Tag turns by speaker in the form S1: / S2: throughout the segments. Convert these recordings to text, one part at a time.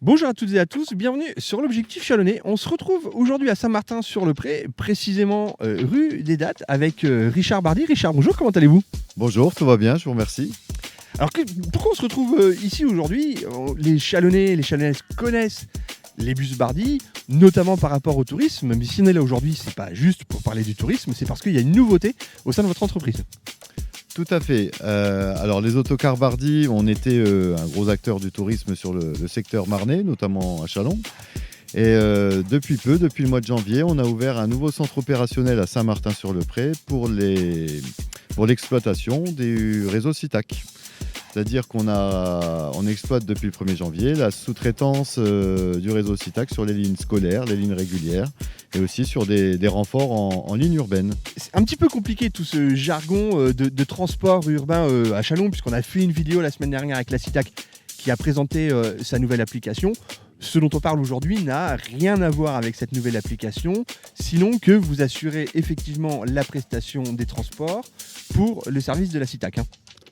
S1: Bonjour à toutes et à tous, bienvenue sur l'Objectif Chalonnais. On se retrouve aujourd'hui à Saint-Martin-sur-le-Pré, précisément rue des Dattes, avec Richard Bardy. Richard, bonjour, comment allez-vous?
S2: Bonjour, tout va bien, je vous remercie.
S1: Alors pourquoi on se retrouve ici aujourd'hui? Les Chalonnais, les Chalonnaises connaissent les bus Bardy, notamment par rapport au tourisme. Mais si on est là aujourd'hui, c'est pas juste pour parler du tourisme, c'est parce qu'il y a une nouveauté au sein de votre entreprise.
S2: Tout à fait. Alors les autocars Bardy, on était un gros acteur du tourisme sur le secteur marnais, notamment à Châlons. Et depuis peu, depuis le mois de janvier, on a ouvert un nouveau centre opérationnel à Saint-Martin-sur-le-Pré pour l'exploitation du réseau SITAC. C'est-à-dire qu'on exploite depuis le 1er janvier la sous-traitance du réseau SITAC sur les lignes scolaires, les lignes régulières et aussi sur des renforts en ligne urbaine.
S1: C'est un petit peu compliqué tout ce jargon de transport urbain à Châlons, puisqu'on a fait une vidéo la semaine dernière avec la CITAC qui a présenté sa nouvelle application. Ce dont on parle aujourd'hui n'a rien à voir avec cette nouvelle application, sinon que vous assurez effectivement la prestation des transports pour le service de la CITAC.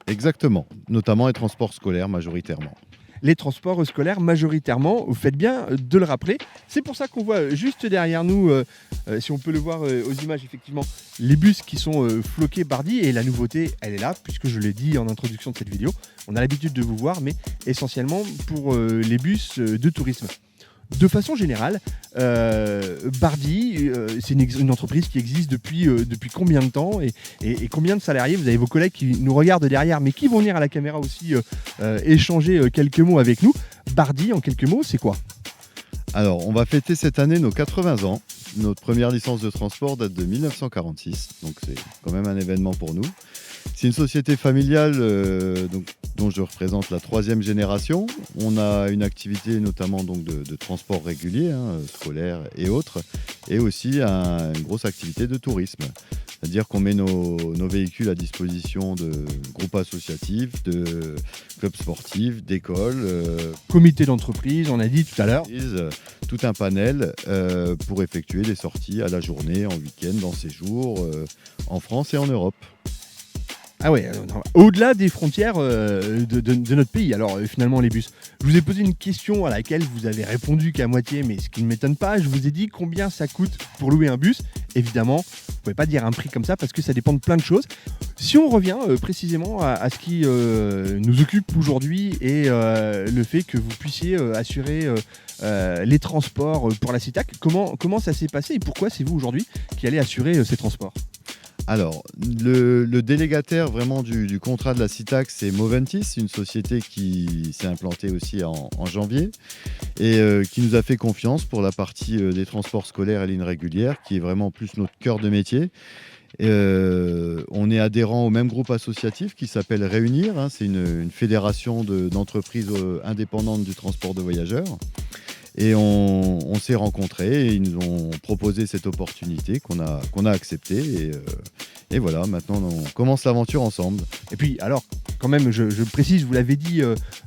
S2: Exactement, notamment les transports scolaires majoritairement.
S1: Les transports scolaires majoritairement, vous faites bien de le rappeler. C'est pour ça qu'on voit juste derrière nous, si on peut le voir aux images effectivement, les bus qui sont floqués Bardy. Et la nouveauté, elle est là, puisque je l'ai dit en introduction de cette vidéo. On a l'habitude de vous voir, mais essentiellement pour les bus de tourisme. De façon générale, Bardy, c'est une entreprise qui existe depuis combien de temps et combien de salariés? Vous avez vos collègues qui nous regardent derrière, mais qui vont venir à la caméra aussi échanger quelques mots avec nous. Bardy, en quelques mots, c'est quoi?
S2: Alors, on va fêter cette année nos 80 ans. Notre première licence de transport date de 1946, donc c'est quand même un événement pour nous. C'est une société familiale dont je représente la 3e génération. On a une activité notamment donc, de transport régulier, scolaire et autres, et aussi une grosse activité de tourisme. C'est-à-dire qu'on met nos véhicules à disposition de groupes associatifs, de clubs sportifs, d'écoles.
S1: Comité d'entreprise, on a dit tout à l'heure.
S2: Tout un panel pour effectuer des sorties à la journée, en week-end, en séjour, en France et en Europe.
S1: Ah ouais, au-delà des frontières de notre pays. Alors finalement les bus. Je vous ai posé une question à laquelle vous avez répondu qu'à moitié, mais ce qui ne m'étonne pas, je vous ai dit combien ça coûte pour louer un bus. Évidemment, vous ne pouvez pas dire un prix comme ça parce que ça dépend de plein de choses. Si on revient précisément à ce qui nous occupe aujourd'hui et le fait que vous puissiez assurer les transports pour la CITAC, comment ça s'est passé et pourquoi c'est vous aujourd'hui qui allez assurer ces transports?
S2: Alors, le délégataire vraiment du contrat de la CITAC, c'est Moventis, une société qui s'est implantée aussi en janvier et qui nous a fait confiance pour la partie des transports scolaires et lignes régulières, qui est vraiment plus notre cœur de métier. On est adhérent au même groupe associatif qui s'appelle Réunir. C'est une fédération d'entreprises indépendantes du transport de voyageurs. Et on s'est rencontrés et ils nous ont proposé cette opportunité qu'on a acceptée. Et voilà, maintenant on commence l'aventure ensemble.
S1: Et puis alors, quand même, je précise, vous l'avez dit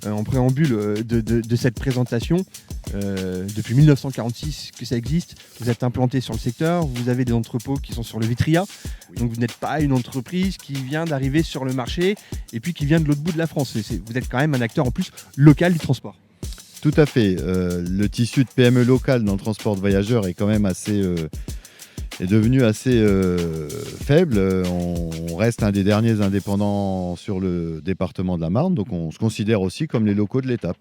S1: en préambule de cette présentation, depuis 1946 que ça existe, vous êtes implanté sur le secteur, vous avez des entrepôts qui sont sur le Vitria, oui. Donc vous n'êtes pas une entreprise qui vient d'arriver sur le marché et puis qui vient de l'autre bout de la France. Vous êtes quand même un acteur en plus local du transport.
S2: Tout à fait. Le tissu de PME local dans le transport de voyageurs est quand même est devenu assez faible. On reste un des derniers indépendants sur le département de la Marne, donc on se considère aussi comme les locaux de l'étape.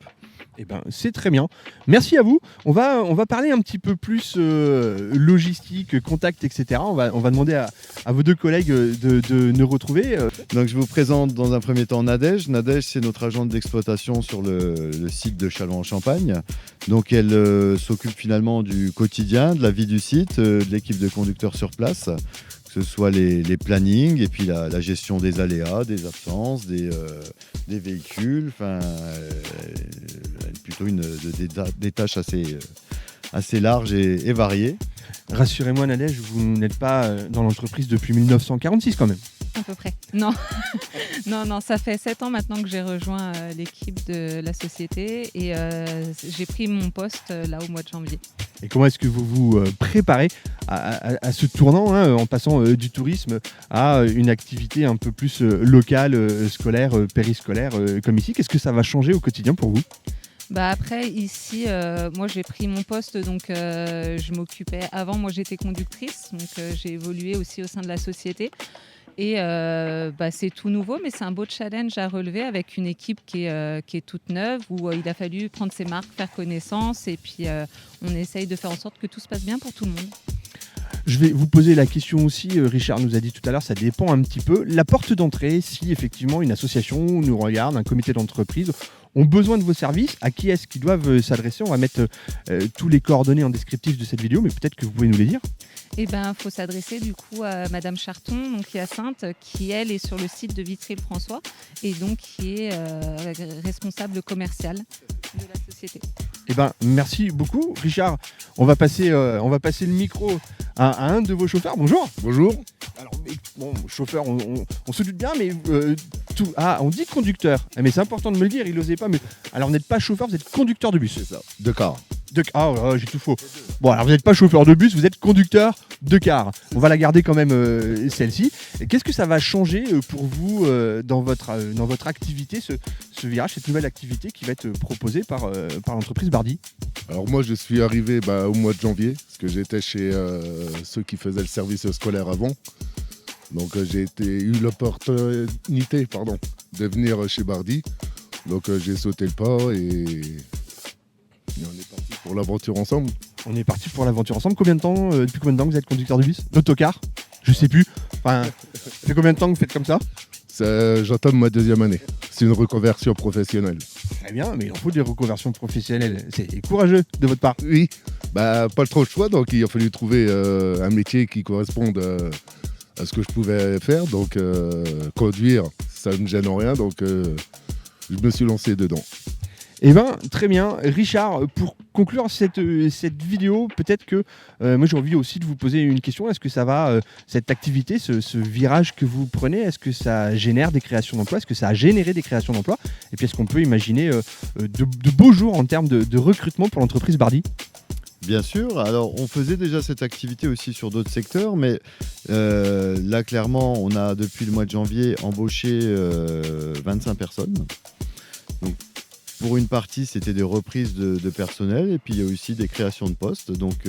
S1: Eh ben, c'est très bien. Merci à vous. On va parler un petit peu plus logistique, contact, etc. On va demander à vos deux collègues de nous retrouver.
S2: Donc je vous présente dans un premier temps Nadège. Nadège, c'est notre agente d'exploitation sur le site de Châlons-en-Champagne. Donc elle s'occupe finalement du quotidien, de la vie du site, de l'équipe de conducteurs sur place, que ce soit les plannings et puis la gestion des aléas, des absences, des véhicules, plutôt des tâches assez larges et variées.
S1: Rassurez-moi Nadège, vous n'êtes pas dans l'entreprise depuis 1946 quand même.
S3: À peu près. Non. non, ça fait 7 ans maintenant que j'ai rejoint l'équipe de la société et j'ai pris mon poste là au mois de janvier.
S1: Et comment est-ce que vous vous préparez à ce tournant, en passant du tourisme à une activité un peu plus locale, scolaire, périscolaire, comme ici? Qu'est-ce que ça va changer au quotidien pour vous?
S3: Bah après, ici, moi j'ai pris mon poste, donc je m'occupais. Avant, moi j'étais conductrice, donc j'ai évolué aussi au sein de la société. Et c'est tout nouveau, mais c'est un beau challenge à relever avec une équipe qui est toute neuve, où il a fallu prendre ses marques, faire connaissance, et puis on essaye de faire en sorte que tout se passe bien pour tout le monde.
S1: Je vais vous poser la question aussi, Richard nous a dit tout à l'heure, ça dépend un petit peu. La porte d'entrée, si effectivement une association nous regarde, un comité d'entreprise, ont besoin de vos services, à qui est-ce qu'ils doivent s'adresser? On va mettre tous les coordonnées en descriptif de cette vidéo, mais peut-être que vous pouvez nous les dire.
S3: Eh ben, faut s'adresser du coup à Madame Charton, donc qui est à Saintes, qui elle est sur le site de Vitry-le-François et donc qui est responsable commercial de la société.
S1: Eh ben, merci beaucoup, Richard. On va passer le micro à un de vos chauffeurs. Bonjour.
S4: Bonjour.
S1: Alors, bon, chauffeur, on se doute bien, mais on dit conducteur. Mais c'est important de me le dire, il n'osait pas. Mais alors, vous n'êtes pas chauffeur, vous êtes conducteur de bus.
S4: C'est ça, de car.
S1: J'ai tout faux. Bon, alors vous n'êtes pas chauffeur de bus, vous êtes conducteur de car. On va la garder quand même, celle-ci. Et qu'est-ce que ça va changer pour vous dans votre activité, ce virage, cette nouvelle activité qui va être proposée par l'entreprise Bardi?
S4: Alors moi je suis arrivé au mois de janvier, parce que j'étais chez ceux qui faisaient le service scolaire avant. Donc j'ai eu l'opportunité de venir chez Bardi. Donc j'ai sauté le pas et on est parti pour l'aventure ensemble.
S1: On est parti pour l'aventure ensemble. Depuis combien de temps vous êtes conducteur de bus? D'autocar? Je sais plus. Enfin, ça fait combien de temps que vous faites comme ça?
S4: J'entame ma 2e année. C'est une reconversion professionnelle.
S1: Très bien, mais il en faut des reconversions professionnelles. C'est courageux de votre part.
S4: Oui, pas trop le choix, donc il a fallu trouver un métier qui corresponde à ce que je pouvais faire. Donc conduire, ça ne me gêne en rien, donc je me suis lancé dedans.
S1: Eh bien, très bien. Richard, pour conclure cette vidéo, peut-être que moi j'ai envie aussi de vous poser une question. Est-ce que ça va, cette activité, ce virage que vous prenez, est-ce que ça génère des créations d'emplois? Est-ce que ça a généré des créations d'emplois? Et puis est-ce qu'on peut imaginer de beaux jours en termes de recrutement pour l'entreprise Bardi?
S2: Bien sûr, alors on faisait déjà cette activité aussi sur d'autres secteurs, mais là clairement on a depuis le mois de janvier embauché 25 personnes. Donc, pour une partie, c'était des reprises de personnel et puis il y a aussi des créations de postes. Donc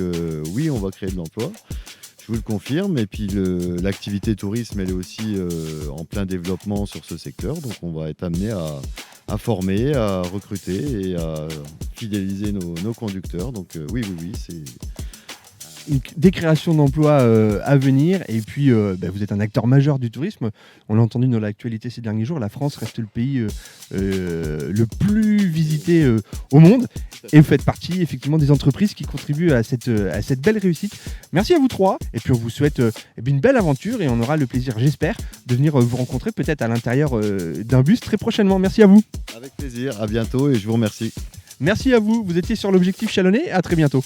S2: oui, on va créer de l'emploi, je vous le confirme. Et puis l'activité tourisme, elle est aussi en plein développement sur ce secteur. Donc on va être amené à former, à recruter et à fidéliser nos conducteurs. Donc oui, c'est...
S1: Des créations d'emplois à venir, et puis vous êtes un acteur majeur du tourisme. On l'a entendu dans l'actualité ces derniers jours, la France reste le pays le plus visité au monde, et vous faites partie effectivement des entreprises qui contribuent à cette belle réussite. Merci à vous trois, et puis on vous souhaite une belle aventure, et on aura le plaisir, j'espère, de venir vous rencontrer peut-être à l'intérieur d'un bus très prochainement. Merci à vous.
S2: Avec plaisir, à bientôt et je vous remercie.
S1: Merci à vous, vous étiez sur l'Objectif Chalonnais, à très bientôt.